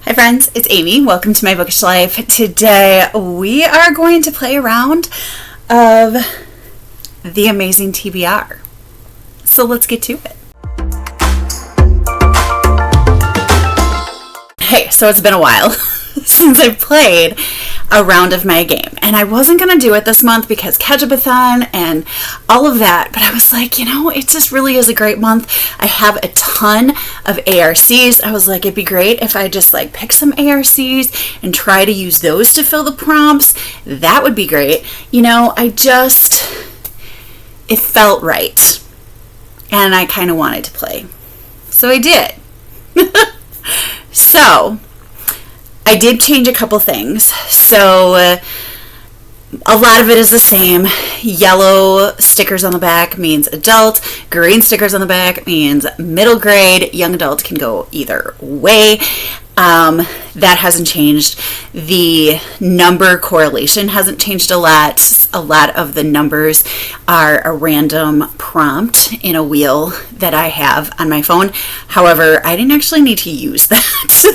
Hi friends, it's Amy. Welcome to my bookish life. Today we are going to play a round of the A-MAZE-ing TBR. So let's get to it. Hey, so it's been a while since I've played a round of my game, and I wasn't gonna do it this month because catch-up-a-thon and all of that, but I was like, it just really is a great month. I have a ton of ARCs. I was like, it'd be great if I just pick some ARCs and try to use those to fill the prompts. That would be great. It felt right, and I kind of wanted to play, so I did. So I did change a couple things. So a lot of it is the same. Yellow stickers on the back means adult. Green stickers on the back means middle grade. Young adult can go either way. That hasn't changed. The number correlation hasn't changed a lot. A lot of the numbers are a random prompt in a wheel that I have on my phone. However, I didn't actually need to use that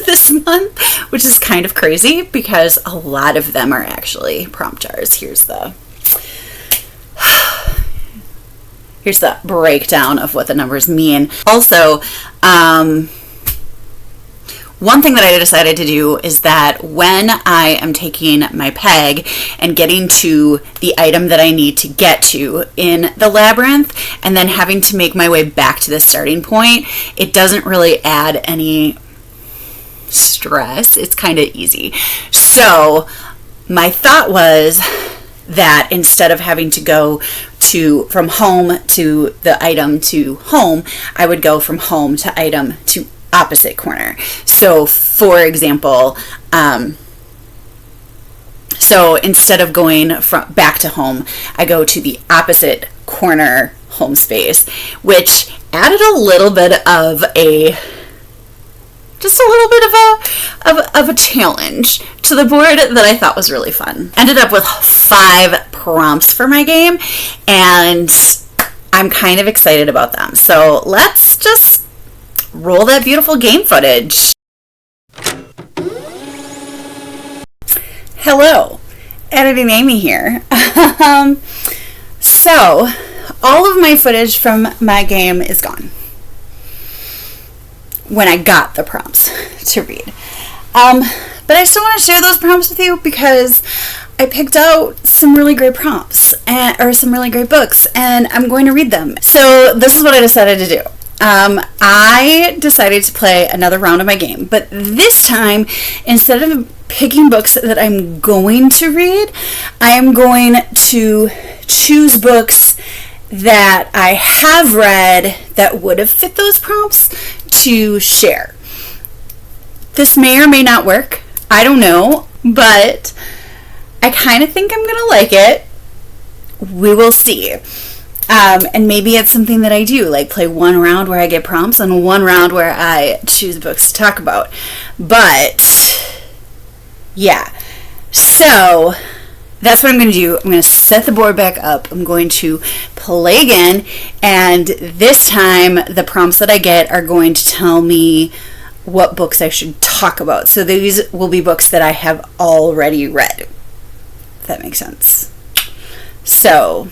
this month, which is kind of crazy because a lot of them are actually prompt jars. Here's the breakdown of what the numbers mean. Also, one thing that I decided to do is that when I am taking my peg and getting to the item that I need to get to in the labyrinth and then having to make my way back to the starting point, it doesn't really add any stress. It's kind of easy. So my thought was that instead of having to go from home to the item to home, I would go from home to item to opposite corner. So for example, so instead of going from back to home, I go to the opposite corner home space, which added a little bit of a challenge to the board that I thought was really fun. Ended up with 5 prompts for my game, and I'm kind of excited about them. So let's just roll that beautiful game footage. Hello, Editing Amy here. So, all of my footage from my game is gone when I got the prompts to read. But I still want to share those prompts with you because I picked out some really great prompts or some really great books, and I'm going to read them. So this is what I decided to do. I decided to play another round of my game, but this time, instead of picking books that I'm going to read, I am going to choose books that I have read that would have fit those prompts to share. This may or may not work. I don't know, but I kind of think I'm going to like it. We will see. And maybe it's something that I do, play one round where I get prompts and one round where I choose books to talk about. But, yeah. So, that's what I'm going to do. I'm going to set the board back up. I'm going to play again. And this time, the prompts that I get are going to tell me what books I should talk about. So, these will be books that I have already read. If that makes sense. So,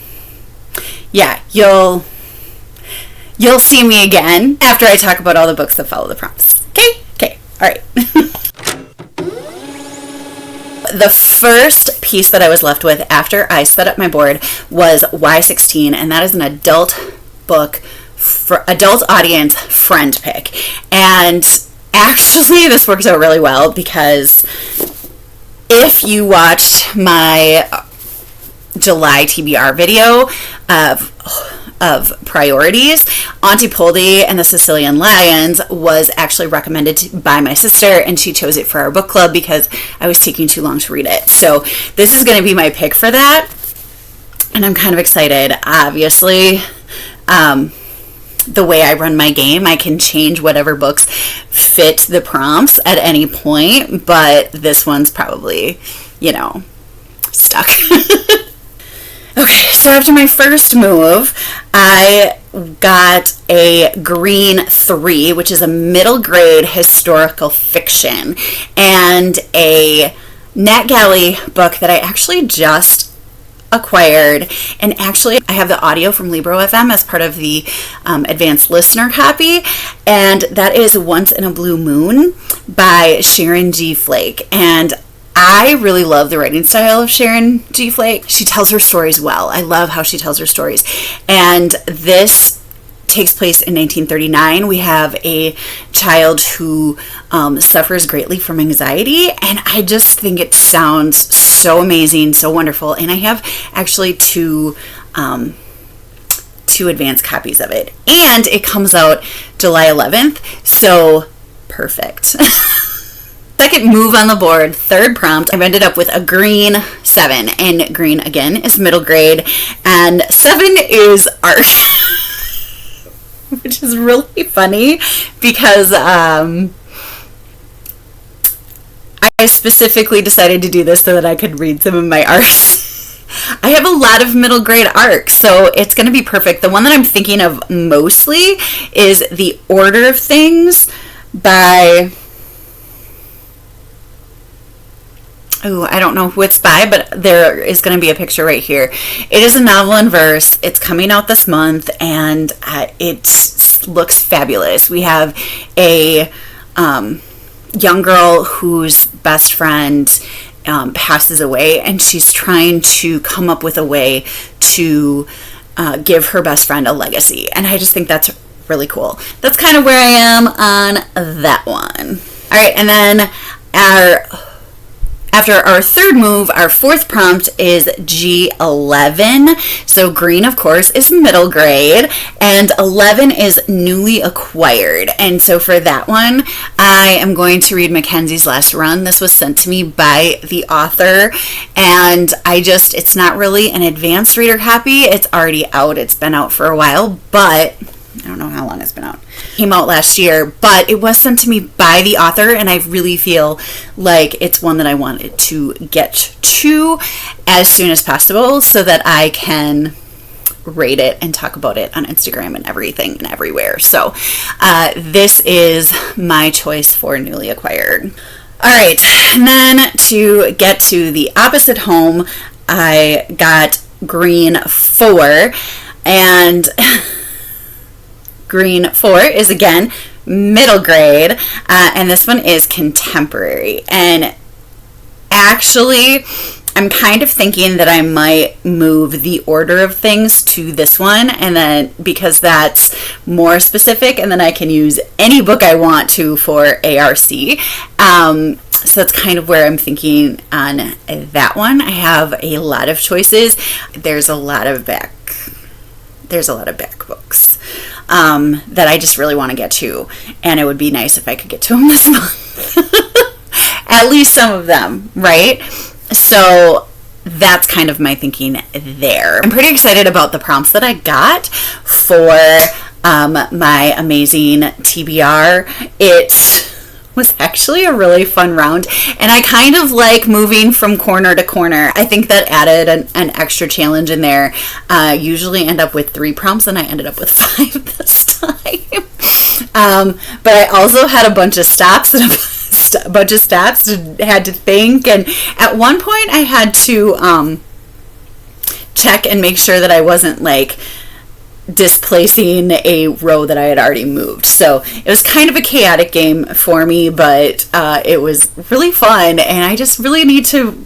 yeah, you'll see me again after I talk about all the books that follow the prompts. Okay, all right. The first piece that I was left with after I set up my board was Y16, and that is an adult book for adult audience friend pick. And actually, this works out really well because if you watched my July TBR video of priorities, Auntie Poldy and the Sicilian Lions was actually recommended by my sister, and she chose it for our book club because I was taking too long to read it. So this is going to be my pick for that, and I'm kind of excited. Obviously, the way I run my game, I can change whatever books fit the prompts at any point, but this one's probably, stuck. Okay, So after my first move, I got a green 3, which is a middle grade historical fiction, and a NetGalley book that I actually just acquired. And actually, I have the audio from Libro FM as part of the advanced listener copy, and that is Once in a Blue Moon by Sharon G. Flake. And I really love the writing style of Sharon G. Flake. She tells her stories well. I love how she tells her stories. And this takes place in 1939. We have a child who suffers greatly from anxiety, and I just think it sounds so amazing, so wonderful. And I have actually two advanced copies of it. And it comes out July 11th, so perfect. Second move on the board, third prompt, I've ended up with a green 7, and green again is middle grade, and 7 is art, which is really funny because I specifically decided to do this so that I could read some of my art. I have a lot of middle grade art, so it's going to be perfect. The one that I'm thinking of mostly is The Order of Things by... Oh, I don't know who it's by, but there is going to be a picture right here. It is a novel in verse. It's coming out this month, and it looks fabulous. We have a young girl whose best friend passes away, and she's trying to come up with a way to give her best friend a legacy. And I just think that's really cool. That's kind of where I am on that one. All right, and then after our third move, our fourth prompt is G11. So green, of course, is middle grade, and 11 is newly acquired. And so for that one, I am going to read Mackenzie's Last Run. This was sent to me by the author, and it's not really an advanced reader copy. It's already out. It's been out for a while, but I don't know how long it's been out. It came out last year, but it was sent to me by the author, and I really feel like it's one that I wanted to get to as soon as possible so that I can rate it and talk about it on Instagram and everything and everywhere. So this is my choice for newly acquired. All right, and then to get to the opposite home, I got green 4, and green 4 is again middle grade, and this one is contemporary. And actually, I'm kind of thinking that I might move The Order of Things to this one, and then because that's more specific, and then I can use any book I want to for ARC. So that's kind of where I'm thinking on that one. I have a lot of choices. There's a lot of back books that I just really want to get to, and it would be nice if I could get to them this month. At least some of them, right? So that's kind of my thinking there. I'm pretty excited about the prompts that I got for my A-MAZE-ing TBR. It was actually a really fun round, and I kind of like moving from corner to corner. I think that added an extra challenge in there. Usually end up with 3 prompts, and I ended up with 5 this time. But I also had a bunch of stops and had to think, and at one point I had to check and make sure that I wasn't like displacing a row that I had already moved. So it was kind of a chaotic game for me, but it was really fun, and I just really need to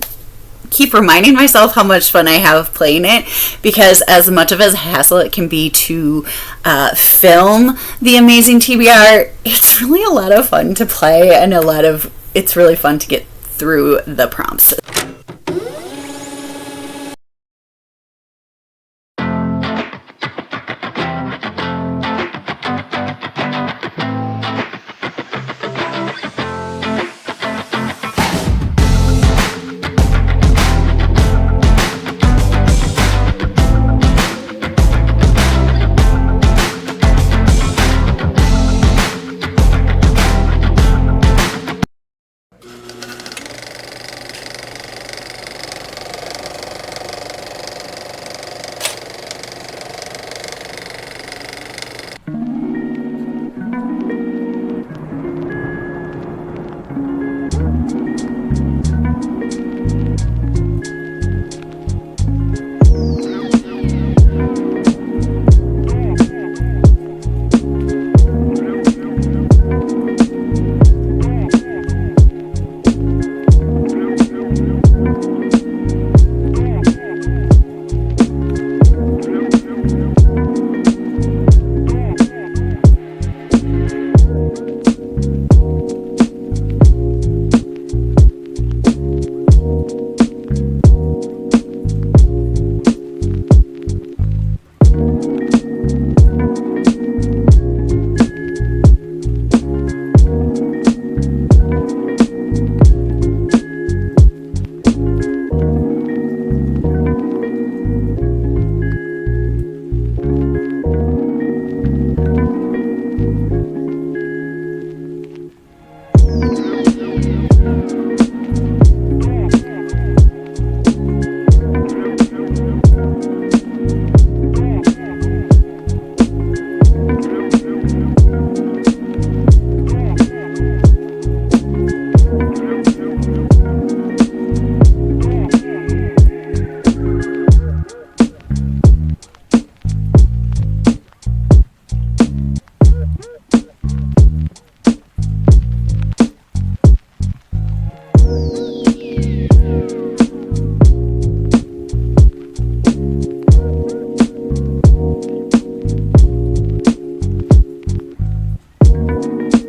keep reminding myself how much fun I have playing it, because as much of a hassle it can be to film the A-MAZE-ing TBR, it's really a lot of fun to play, and it's really fun to get through the prompts.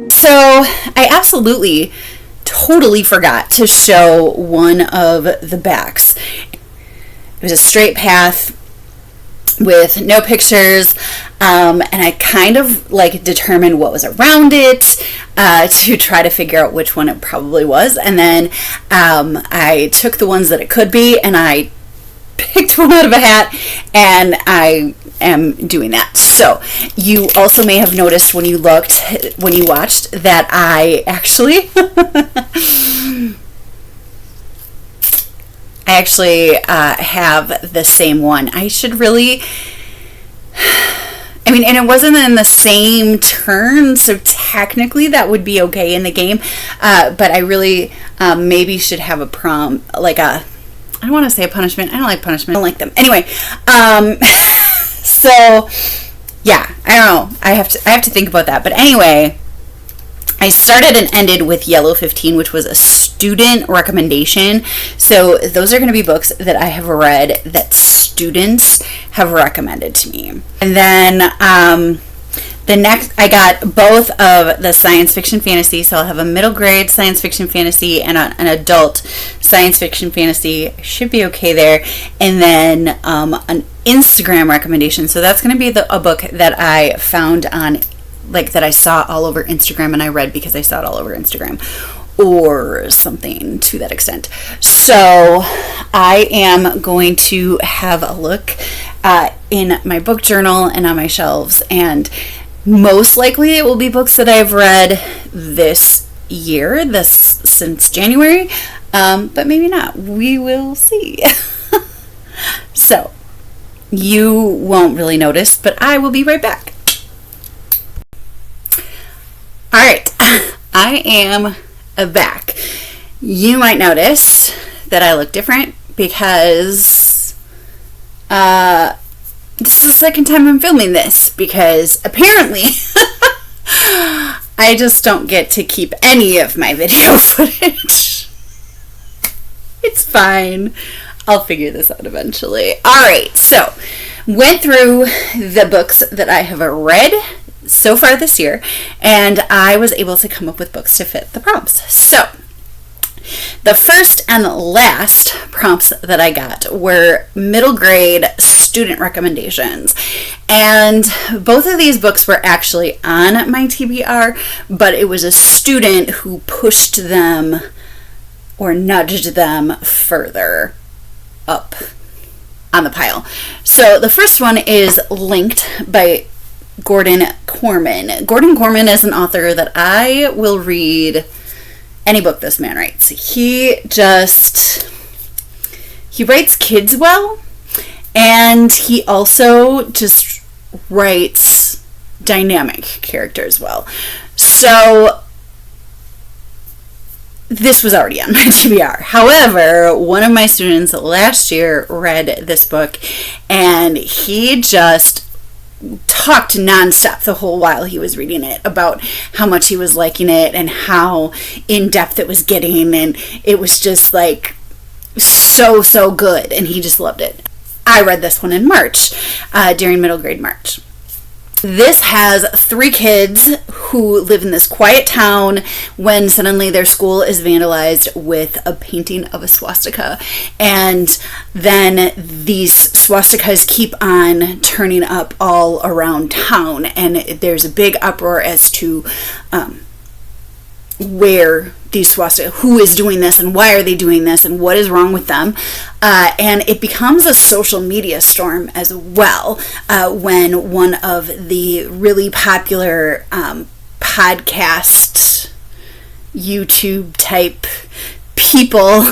So I absolutely totally forgot to show one of the backs. It was a straight path with no pictures, and I kind of like determined what was around it to try to figure out which one it probably was, and then I took the ones that it could be and I picked one out of a hat, and I am doing that. So you also may have noticed when you watched that I actually have the same one. I should really, and it wasn't in the same turn, so technically that would be okay in the game, but I really maybe should have a prompt, like I don't want to say a punishment. I don't like punishment. I don't like them. Anyway, so yeah, I don't know. I have to think about that. But anyway, I started and ended with Yellow 15, which was a student recommendation. So those are going to be books that I have read that students have recommended to me. And then the next, I got both of the science fiction fantasy. So I'll have a middle grade science fiction fantasy and an adult science fiction fantasy. Should be okay there. And then an Instagram recommendation. So that's going to be a book that I found on, like, that I saw all over Instagram and I read because I saw it all over Instagram or something to that extent. So I am going to have a look in my book journal and on my shelves, and most likely it will be books that I've read this year, since January, but maybe not. We will see. So you won't really notice, but I will be right back. All right, I am back. You might notice that I look different because this is the second time I'm filming this, because apparently I just don't get to keep any of my video footage. It's fine. I'll figure this out eventually. All right, so went through the books that I have read so far this year, and I was able to come up with books to fit the prompts. So the first and last prompts that I got were middle grade student recommendations, and both of these books were actually on my TBR, but it was a student who pushed them or nudged them further up on the pile. So the first one is Linked by Gordon Corman. Gordon Corman is an author that I will read any book this man writes. He writes kids well, and he also just writes dynamic characters well. So this was already on my TBR. However, one of my students last year read this book, and he just talked nonstop the whole while he was reading it about how much he was liking it and how in depth it was getting, and it was just like so good, and he just loved it. I read this one in March, during middle grade March. This has 3 kids who live in this quiet town when suddenly their school is vandalized with a painting of a swastika. And then these swastikas keep on turning up all around town. And there's a big uproar as to where these swastikas, who is doing this and why are they doing this and what is wrong with them. And it becomes a social media storm as well when one of the really popular podcast YouTube type people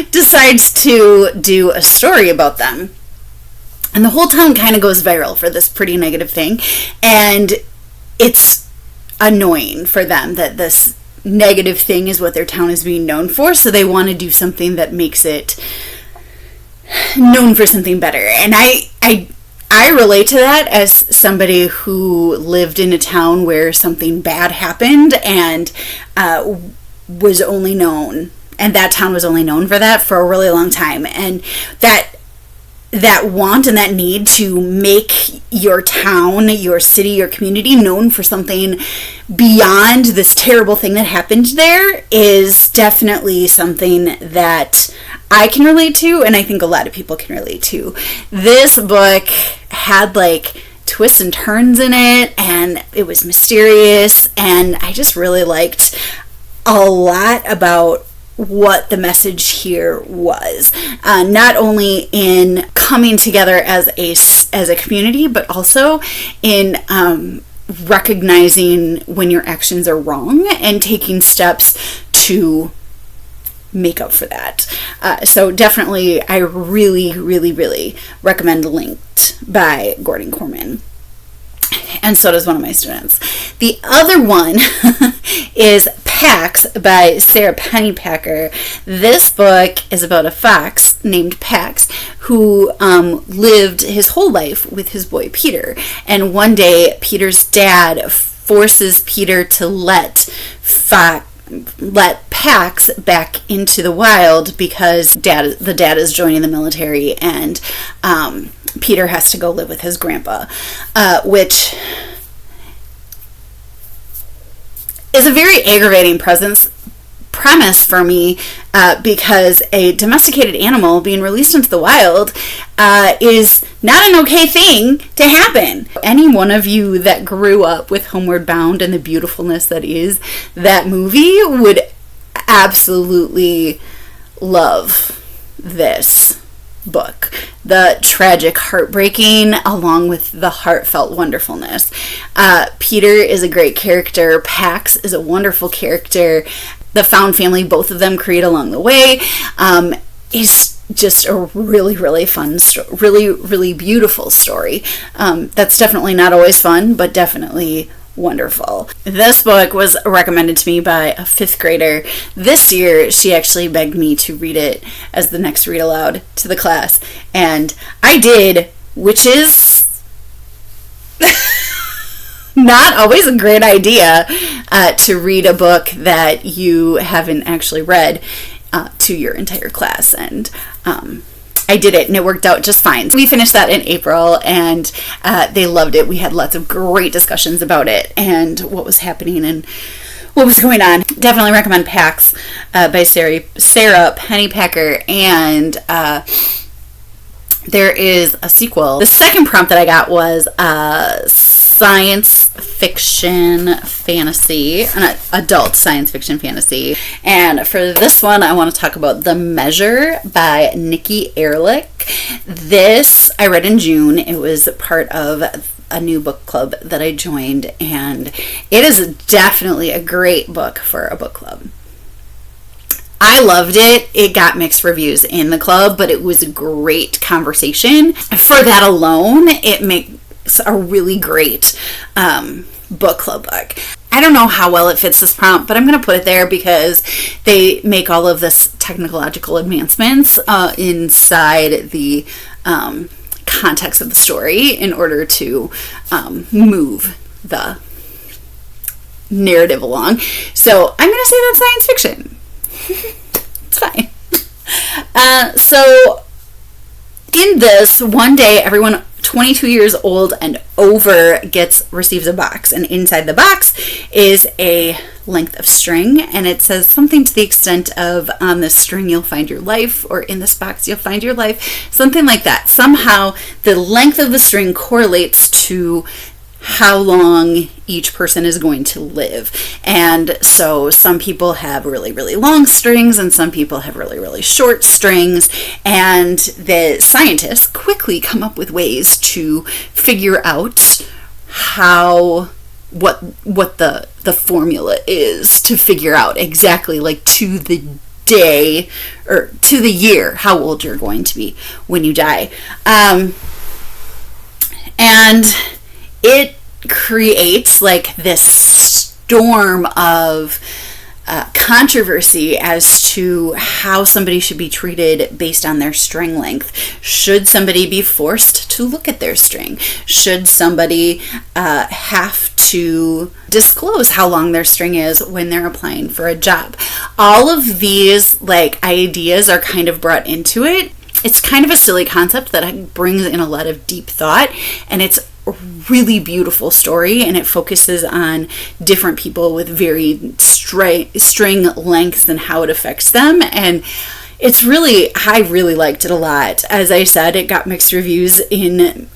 decides to do a story about them. And the whole town kind of goes viral for this pretty negative thing. And it's annoying for them that this negative thing is what their town is being known for, so they want to do something that makes it known for something better. And I relate to that as somebody who lived in a town where something bad happened and was only known And that town was only known for that for a really long time. And that want and that need to make your town, your city, your community known for something beyond this terrible thing that happened there is definitely something that I can relate to, and I think a lot of people can relate to. This book had like twists and turns in it, and it was mysterious, and I just really liked a lot about what the message here was, not only in coming together as a community, but also in recognizing when your actions are wrong and taking steps to make up for that. So definitely, I really, really, really recommend Linked by Gordon Corman. And so does one of my students. The other one is Pax by Sarah Pennypacker. This book is about a fox named Pax who lived his whole life with his boy Peter. And one day, Peter's dad forces Peter to let Pax back into the wild because the dad is joining the military, and Peter has to go live with his grandpa, which is a very aggravating premise for me, because a domesticated animal being released into the wild is not an okay thing to happen. Any one of you that grew up with Homeward Bound and the beautifulness that is that movie would absolutely love this book. The tragic heartbreaking along with the heartfelt wonderfulness. Peter is a great character. Pax is a wonderful character. The found family both of them create along the way is just a really, really fun really, really beautiful story. That's definitely not always fun, but definitely wonderful. This book was recommended to me by a 5th grader. This year, she actually begged me to read it as the next read aloud to the class, and I did, which is not always a great idea to read a book that you haven't actually read to your entire class, and I did it, and it worked out just fine. We finished that in April, and they loved it. We had lots of great discussions about it and what was happening and what was going on. Definitely recommend Pax by Sarah Pennypacker, and there is a sequel. The second prompt that I got was science fiction fantasy, an adult science fiction fantasy. And for this one, I want to talk about The Measure by Nikki Ehrlich. This I read in June. It was part of a new book club that I joined, and it is definitely a great book for a book club. I loved it. It got mixed reviews in the club, but it was a great conversation. For that alone, it makes a really great book club book. I don't know how well it fits this prompt, but I'm going to put it there because they make all of this technological advancements inside the context of the story in order to move the narrative along. So I'm going to say that's science fiction. It's fine. So in this, one day everyone 22 years old and over receives a box, and inside the box is a length of string, and it says something to the extent of, on this string you'll find your life, or in this box you'll find your life, something like that. Somehow the length of the string correlates to how long each person is going to live. And so some people have really, really long strings, and some people have really, really short strings, and the scientists quickly come up with ways to figure out what the formula is to figure out exactly, like, to the day or to the year how old you're going to be when you die. And it creates like this storm of controversy as to how somebody should be treated based on their string length. Should somebody be forced to look at their string? Should somebody have to disclose how long their string is when they're applying for a job? All of these ideas are kind of brought into it. It's kind of a silly concept that brings in a lot of deep thought, and it's a really beautiful story, and it focuses on different people with very string lengths and how it affects them. And I really liked it a lot. As I said, it got mixed reviews among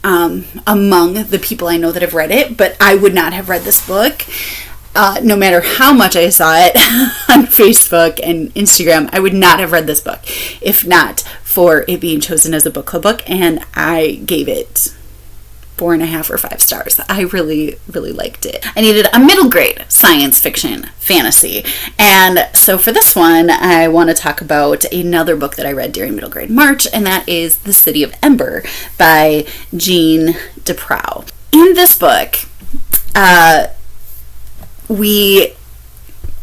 the people I know that have read it, but I would not have read this book. No matter how much I saw it on Facebook and Instagram, I would not have read this book if not for it being chosen as a book club book, and I gave it 4.5 or 5 stars. I really, really liked it. I needed a middle grade science fiction fantasy. And so for this one, I want to talk about another book that I read during middle grade March, and that is The City of Ember by Jean DeProw. In this book, we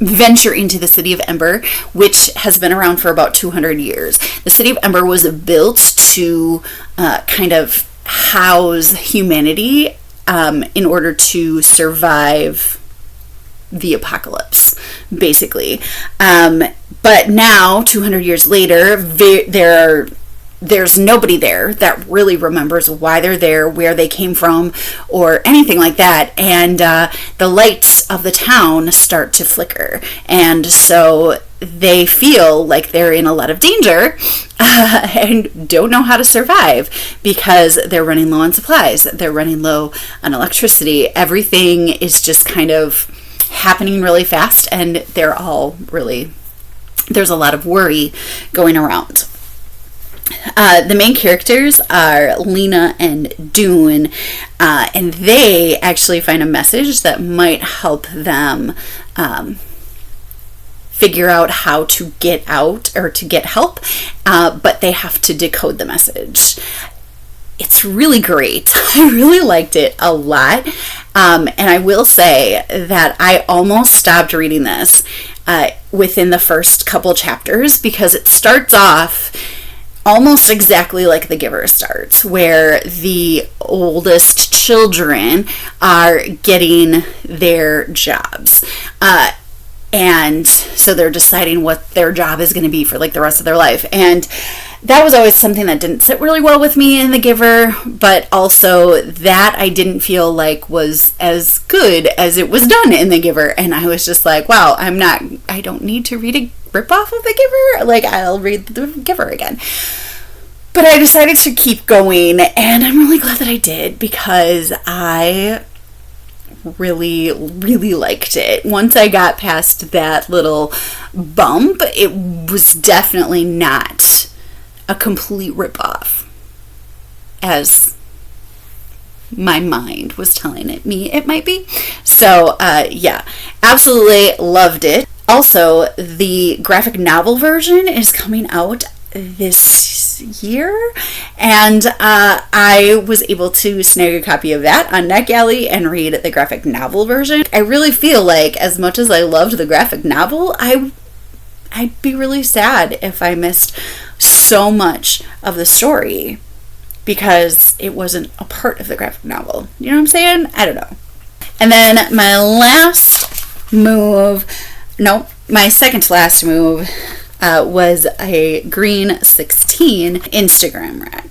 venture into the City of Ember, which has been around for about 200 years. The City of Ember was built to kind of house humanity in order to survive the apocalypse, basically. But now, 200 years later, there's nobody there that really remembers why they're there, where they came from, or anything like that. And the lights of the town start to flicker. And so they feel like they're in a lot of danger and don't know how to survive because they're running low on supplies. They're running low on electricity. Everything is just kind of happening really fast, and there's a lot of worry going around. The main characters are Lena and Dune, and they actually find a message that might help them figure out how to get out or to get help, but they have to decode the message. It's really great. I really liked it a lot, and I will say that I almost stopped reading this within the first couple chapters because it starts off almost exactly like The Giver starts, where the oldest children are getting their jobs. And so they're deciding what their job is going to be for the rest of their life. And that was always something that didn't sit really well with me in The Giver, but also that I didn't feel like was as good as it was done in The Giver. And I was just like, wow, I don't need to read a ripoff of The Giver. I'll read The Giver again. But I decided to keep going, and I'm really glad that I did because I really, really liked it. Once I got past that little bump, it was definitely not a complete ripoff, as my mind was telling me it might be. So, yeah, absolutely loved it. Also, the graphic novel version is coming out this year, and I was able to snag a copy of that on NetGalley and read the graphic novel version. I really feel like, as much as I loved the graphic novel, I'd be really sad if I missed so much of the story because it wasn't a part of the graphic novel. You know what I'm saying? I don't know. And then my second to last move was a green 16 Instagram rack.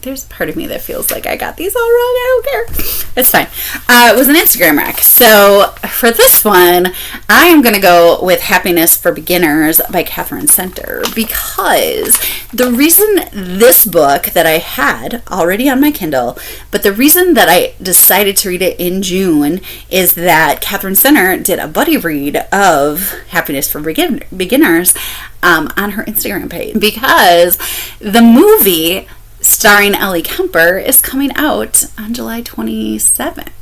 There's a part of me that feels like I got these all wrong. I don't care. It's fine. It was an Instagram rack. So for this one, I am going to go with Happiness for Beginners by Catherine Center, because the reason this book that I had already on my Kindle, but the reason that I decided to read it in June is that Catherine Center did a buddy read of Happiness for Beginners on her Instagram page, because the movie starring Ellie Kemper is coming out on July 27th.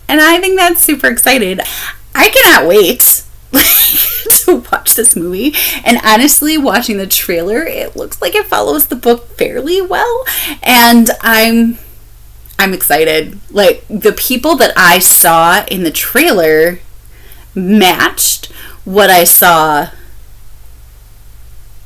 And I think that's super exciting. I cannot wait to watch this movie. And honestly, watching the trailer, it looks like it follows the book fairly well. And I'm excited. The people that I saw in the trailer matched what I saw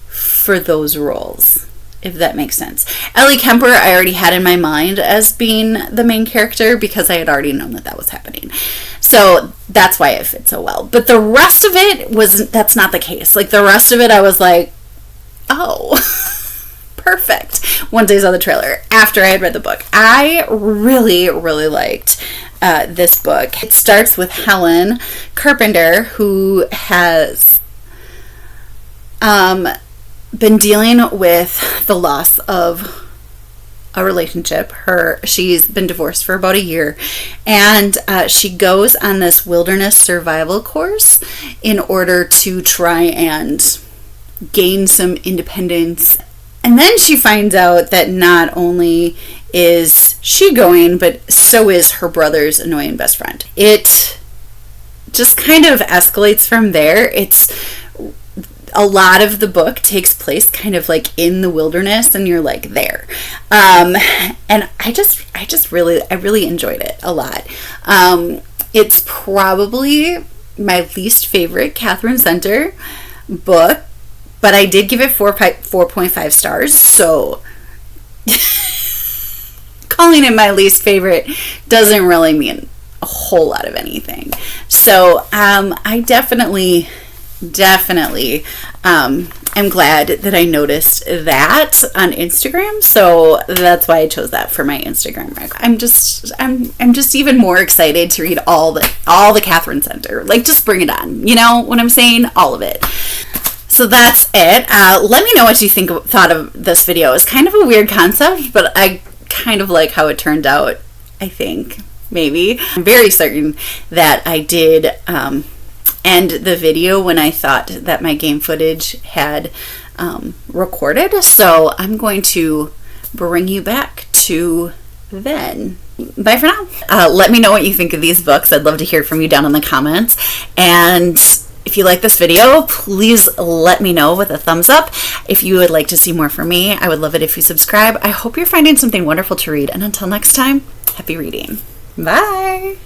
for those roles, if that makes sense. Ellie Kemper I already had in my mind as being the main character because I had already known that was happening. So that's why it fit so well. But the rest of it that's not the case. Like the rest of it I was like, oh, perfect. Once I saw the trailer after I had read the book. I really, really liked this book. It starts with Helen Carpenter, who has been dealing with the loss of a relationship. She's been divorced for about a year, and she goes on this wilderness survival course in order to try and gain some independence. And then she finds out that not only is she going, but so is her brother's annoying best friend. It just kind of escalates from there. It's a lot of the book takes place kind of like in the wilderness, and you're like there. And I really enjoyed it a lot. It's probably my least favorite Catherine Center book, but I did give it 4.5 stars, so calling it my least favorite doesn't really mean a whole lot of anything. So I definitely I'm glad that I noticed that on Instagram, so that's why I chose that for my Instagram rec. I'm just even more excited to read all the Catherine Center. Like, just bring it on. You know what I'm saying? All of it. So that's it. Let me know what you thought of this video. It's kind of a weird concept, but I kind of like how it turned out, I think. Maybe. I'm very certain that I did end the video when I thought that my game footage had recorded. So I'm going to bring you back to then. Bye for now. Let me know what you think of these books. I'd love to hear from you down in the comments. And if you like this video, please let me know with a thumbs up. If you would like to see more from me, I would love it if you subscribe. I hope you're finding something wonderful to read. And until next time, happy reading. Bye.